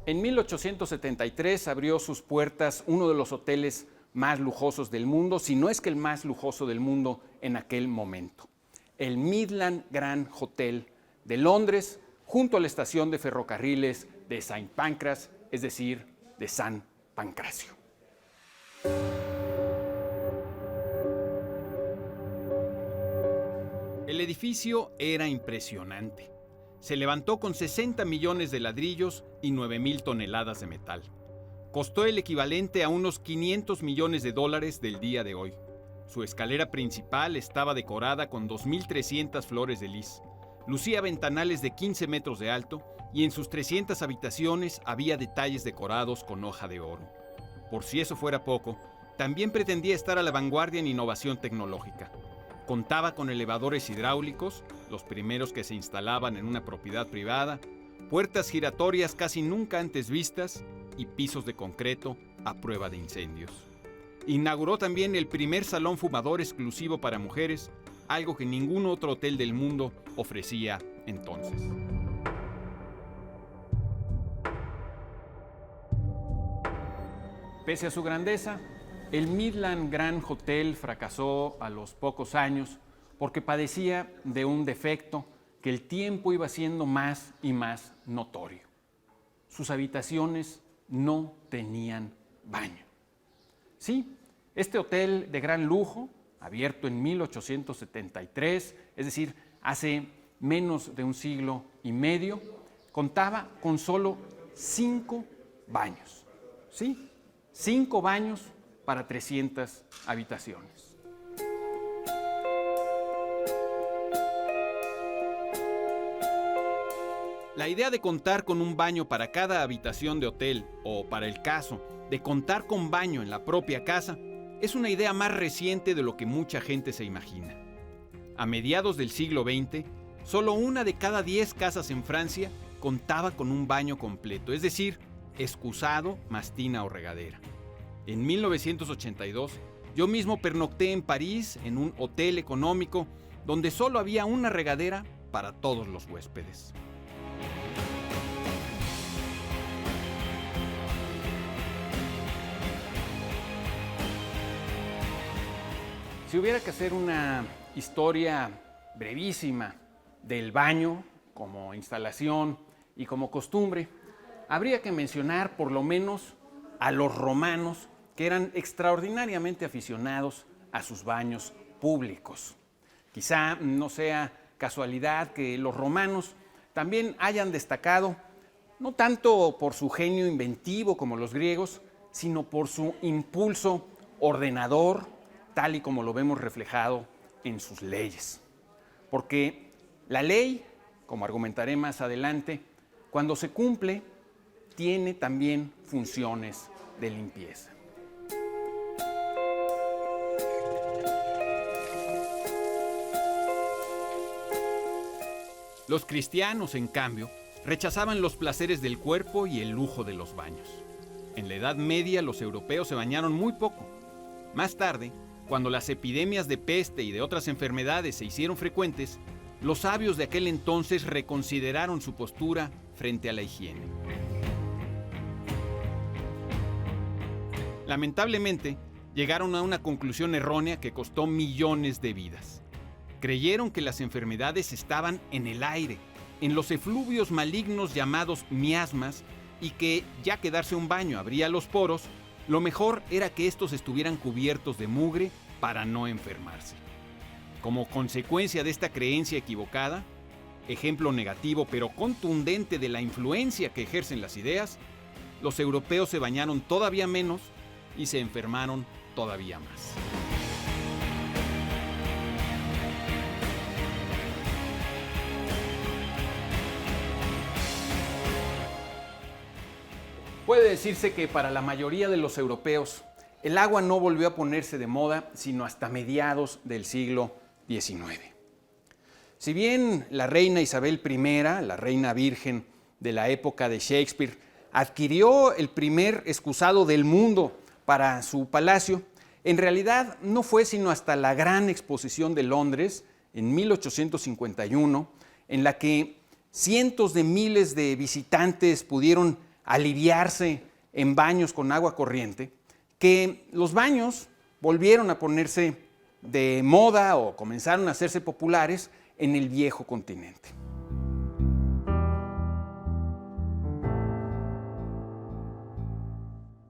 En 1873 abrió sus puertas uno de los hoteles más lujosos del mundo, si no es que el más lujoso del mundo en aquel momento. El Midland Grand Hotel de Londres, junto a la estación de ferrocarriles de Saint Pancras, es decir, de San Pancracio. El edificio era impresionante. Se levantó con 60 millones de ladrillos y 9,000 toneladas de metal. Costó el equivalente a unos 500 millones de dólares del día de hoy. Su escalera principal estaba decorada con 2,300 flores de lis. Lucía ventanales de 15 metros de alto y en sus 300 habitaciones había detalles decorados con hoja de oro. Por si eso fuera poco, también pretendía estar a la vanguardia en innovación tecnológica. Contaba con elevadores hidráulicos, los primeros que se instalaban en una propiedad privada, puertas giratorias casi nunca antes vistas y pisos de concreto a prueba de incendios. Inauguró también el primer salón fumador exclusivo para mujeres, algo que ningún otro hotel del mundo ofrecía entonces. Pese a su grandeza, el Midland Grand Hotel fracasó a los pocos años porque padecía de un defecto que el tiempo iba siendo más y más notorio. Sus habitaciones no tenían baño. Sí, este hotel de gran lujo, abierto en 1873, es decir, hace menos de un siglo y medio, contaba con solo 5 baños. Sí, 5 baños para 300 habitaciones. La idea de contar con un baño para cada habitación de hotel, o para el caso de contar con baño en la propia casa, es una idea más reciente de lo que mucha gente se imagina. A mediados del siglo XX, solo 1 de cada 10 casas en Francia contaba con un baño completo, es decir, excusado más tina o regadera. En 1982, yo mismo pernocté en París en un hotel económico donde solo había una regadera para todos los huéspedes. Si hubiera que hacer una historia brevísima del baño como instalación y como costumbre, habría que mencionar por lo menos a los romanos, que eran extraordinariamente aficionados a sus baños públicos. Quizá no sea casualidad que los romanos también hayan destacado, no tanto por su genio inventivo como los griegos, sino por su impulso ordenador, tal y como lo vemos reflejado en sus leyes. Porque la ley, como argumentaré más adelante, cuando se cumple, tiene también funciones de limpieza. Los cristianos, en cambio, rechazaban los placeres del cuerpo y el lujo de los baños. En la Edad Media, los europeos se bañaron muy poco. Más tarde, cuando las epidemias de peste y de otras enfermedades se hicieron frecuentes, los sabios de aquel entonces reconsideraron su postura frente a la higiene. Lamentablemente, llegaron a una conclusión errónea que costó millones de vidas. Creyeron que las enfermedades estaban en el aire, en los efluvios malignos llamados miasmas, y que, ya que darse un baño abría los poros, lo mejor era que estos estuvieran cubiertos de mugre para no enfermarse. Como consecuencia de esta creencia equivocada, ejemplo negativo pero contundente de la influencia que ejercen las ideas, los europeos se bañaron todavía menos y se enfermaron todavía más. Puede decirse que para la mayoría de los europeos, el agua no volvió a ponerse de moda sino hasta mediados del siglo XIX. Si bien la reina Isabel I, la reina virgen de la época de Shakespeare, adquirió el primer excusado del mundo para su palacio, en realidad no fue sino hasta la Gran Exposición de Londres, en 1851, en la que cientos de miles de visitantes pudieron aliviarse en baños con agua corriente, que los baños volvieron a ponerse de moda o comenzaron a hacerse populares en el viejo continente.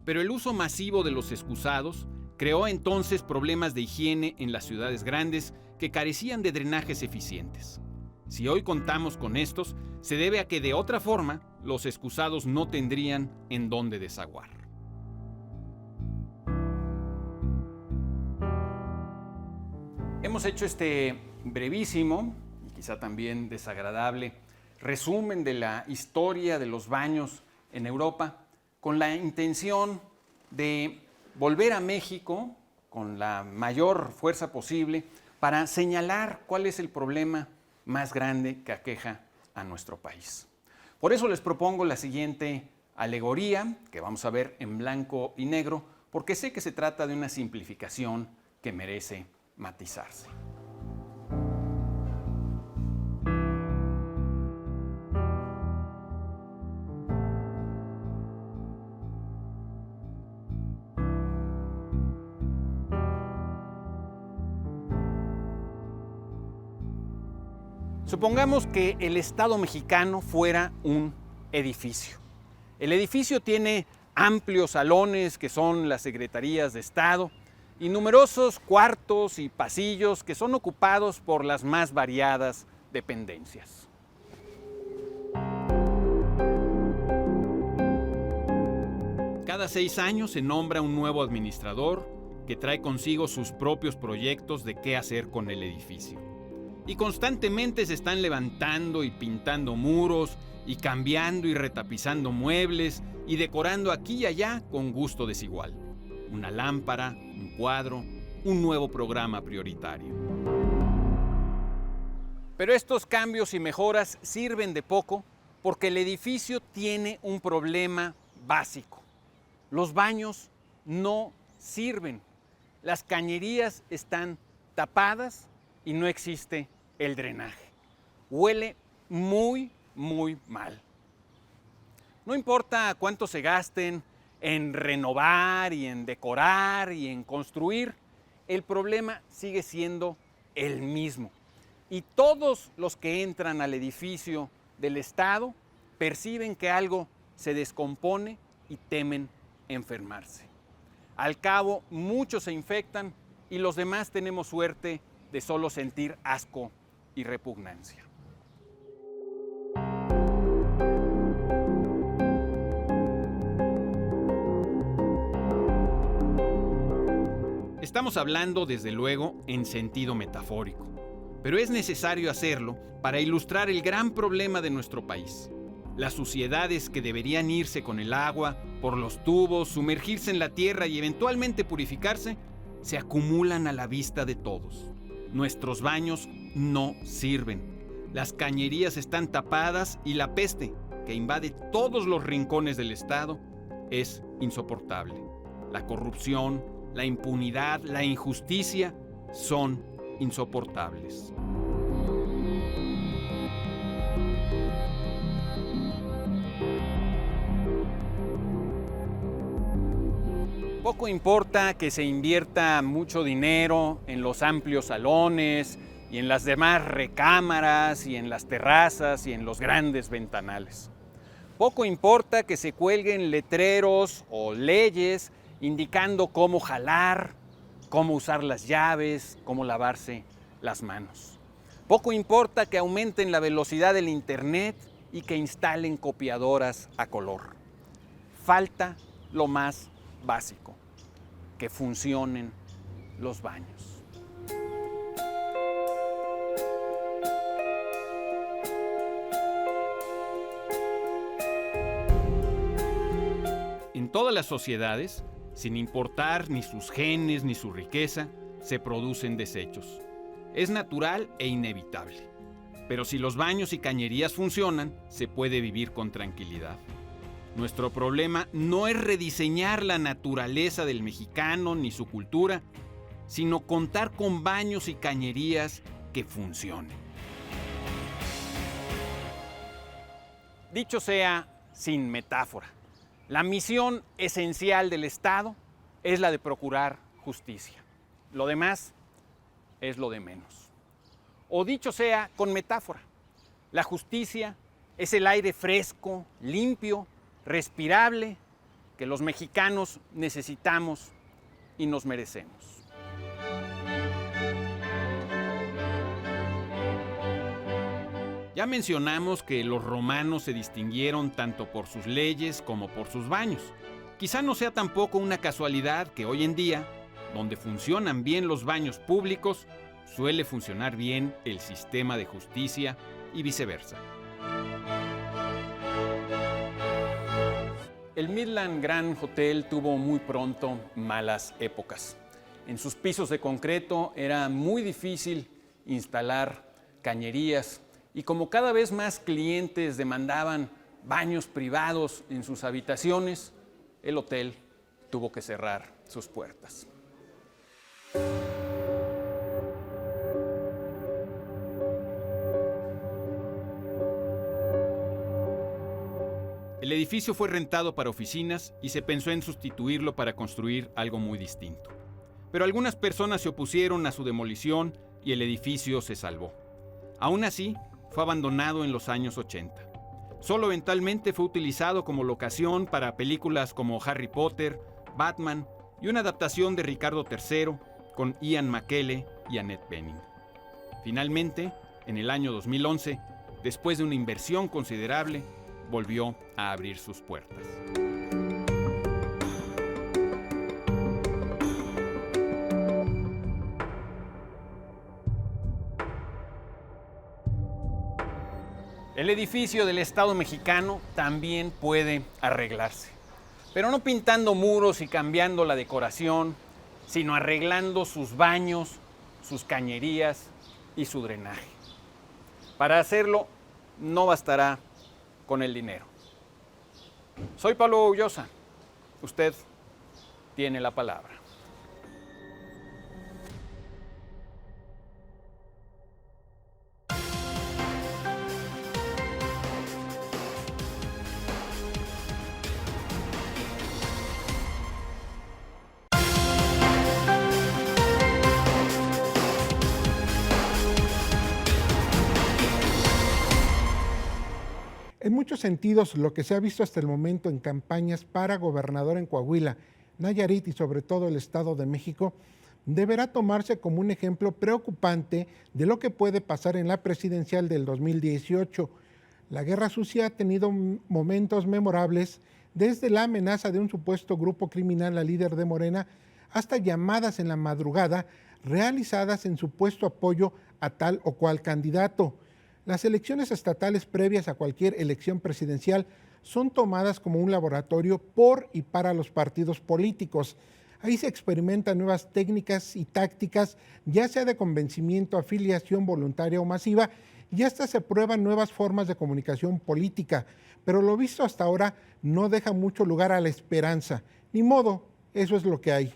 Pero el uso masivo de los excusados creó entonces problemas de higiene en las ciudades grandes que carecían de drenajes eficientes. Si hoy contamos con estos, se debe a que de otra forma los excusados no tendrían en dónde desaguar. Hemos hecho este brevísimo, y quizá también desagradable, resumen de la historia de los baños en Europa, con la intención de volver a México con la mayor fuerza posible para señalar cuál es el problema más grande que aqueja a nuestro país. Por eso les propongo la siguiente alegoría, que vamos a ver en blanco y negro, porque sé que se trata de una simplificación que merece matizarse. Supongamos que el Estado mexicano fuera un edificio. El edificio tiene amplios salones que son las secretarías de Estado y numerosos cuartos y pasillos que son ocupados por las más variadas dependencias. Cada 6 años se nombra un nuevo administrador que trae consigo sus propios proyectos de qué hacer con el edificio. Y constantemente se están levantando y pintando muros y cambiando y retapizando muebles y decorando aquí y allá con gusto desigual. Una lámpara, un cuadro, un nuevo programa prioritario. Pero estos cambios y mejoras sirven de poco porque el edificio tiene un problema básico. Los baños no sirven. Las cañerías están tapadas y no existe el drenaje. Huele muy, muy mal. No importa cuánto se gasten en renovar y en decorar y en construir, el problema sigue siendo el mismo. Y todos los que entran al edificio del Estado perciben que algo se descompone y temen enfermarse. Al cabo, muchos se infectan y los demás tenemos suerte de solo sentir asco y repugnancia. Estamos hablando, desde luego, en sentido metafórico, pero es necesario hacerlo para ilustrar el gran problema de nuestro país. Las suciedades que deberían irse con el agua, por los tubos, sumergirse en la tierra y eventualmente purificarse, se acumulan a la vista de todos. Nuestros baños no sirven. Las cañerías están tapadas y la peste, que invade todos los rincones del Estado, es insoportable. La corrupción, la impunidad, la injusticia son insoportables. Poco importa que se invierta mucho dinero en los amplios salones y en las demás recámaras y en las terrazas y en los grandes ventanales. Poco importa que se cuelguen letreros o leyes indicando cómo jalar, cómo usar las llaves, cómo lavarse las manos. Poco importa que aumenten la velocidad del internet y que instalen copiadoras a color. Falta lo más básico, que funcionen los baños. En todas las sociedades, sin importar ni sus genes ni su riqueza, se producen desechos. Es natural e inevitable. Pero si los baños y cañerías funcionan, se puede vivir con tranquilidad. Nuestro problema no es rediseñar la naturaleza del mexicano ni su cultura, sino contar con baños y cañerías que funcionen. Dicho sea sin metáfora, La misión esencial del Estado es la de procurar justicia. Lo demás es lo de menos. O dicho sea con metáfora, la justicia es el aire fresco, limpio, respirable que los mexicanos necesitamos y nos merecemos. Ya mencionamos que los romanos se distinguieron tanto por sus leyes como por sus baños. Quizá no sea tampoco una casualidad que hoy en día, donde funcionan bien los baños públicos, suele funcionar bien el sistema de justicia y viceversa. El Midland Grand Hotel tuvo muy pronto malas épocas. En sus pisos de concreto era muy difícil instalar cañerías y como cada vez más clientes demandaban baños privados en sus habitaciones, el hotel tuvo que cerrar sus puertas. El edificio fue rentado para oficinas y se pensó en sustituirlo para construir algo muy distinto. Pero algunas personas se opusieron a su demolición y el edificio se salvó. Aún así, fue abandonado en los años 80. Solo eventualmente fue utilizado como locación para películas como Harry Potter, Batman y una adaptación de Ricardo III con Ian McKellen y Annette Bening. Finalmente, en el año 2011, después de una inversión considerable, volvió a abrir sus puertas. El edificio del Estado mexicano también puede arreglarse, pero no pintando muros y cambiando la decoración, sino arreglando sus baños, sus cañerías y su drenaje. Para hacerlo, no bastará con el dinero. Soy Pablo Ullosa. Usted tiene la palabra. En muchos sentidos, lo que se ha visto hasta el momento en campañas para gobernador en Coahuila, Nayarit y sobre todo el Estado de México, deberá tomarse como un ejemplo preocupante de lo que puede pasar en la presidencial del 2018. La guerra sucia ha tenido momentos memorables, desde la amenaza de un supuesto grupo criminal al líder de Morena hasta llamadas en la madrugada realizadas en supuesto apoyo a tal o cual candidato. Las elecciones estatales previas a cualquier elección presidencial son tomadas como un laboratorio por y para los partidos políticos. Ahí se experimentan nuevas técnicas y tácticas, ya sea de convencimiento, afiliación voluntaria o masiva, y hasta se prueban nuevas formas de comunicación política. Pero lo visto hasta ahora no deja mucho lugar a la esperanza. Ni modo, eso es lo que hay.